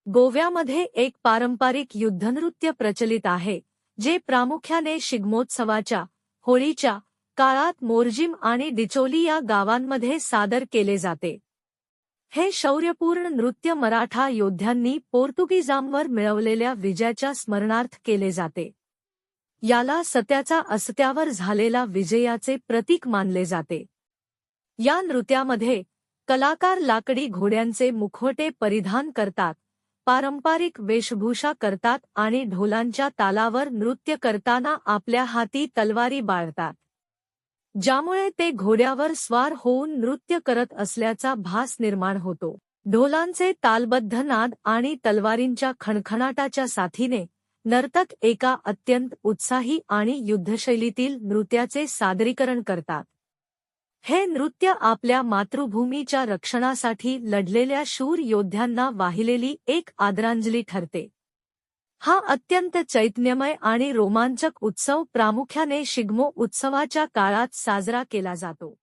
गोव्यामध्ये एक पारंपरिक युद्धनृत्य प्रचलित आहे जे प्रामुख्याने शिगमोत्सवाच्या, होळीच्या काळात मोर्जिम आणि डिचोली या गावांमध्ये सादर केले जाते. हे शौर्यपूर्ण नृत्य मराठा योद्ध्यांनी पोर्तुगीजांवर मिळवलेल्या विजयाच्या स्मरणार्थ केले जाते. याला सत्याचा असत्यावर झालेला विजयाचे प्रतीक मानले जाते. या नृत्यामध्ये कलाकार लाकडी घोड्यांचे मुखवटे परिधान करतात, पारंपरिक वेशभूषा करतात आणि ढोलांच्या तालावर नृत्य करताना आपल्या हाती तलवारी बाळगतात, ज्यामुळे ते घोड्यावर स्वार होऊन नृत्य करत असल्याचा भास निर्माण होतो. ढोलांचे तालबद्ध नाद आणि तलवारींच्या खणखणाटाच्या साथीने नर्तक एका अत्यंत उत्साही आणि युद्धशैलीतील नृत्याचे सादरीकरण करतात. हे नृत्य आपल्या मातृभूमीच्या रक्षणासाठी लढलेल्या शूर योद्ध्यांना वाहिलेली एक आदरांजली ठरते. हा अत्यंत चैतन्यमय आणि रोमांचक उत्सव प्रामुख्याने शिगमो उत्सवाच्या काळात साजरा केला जातो.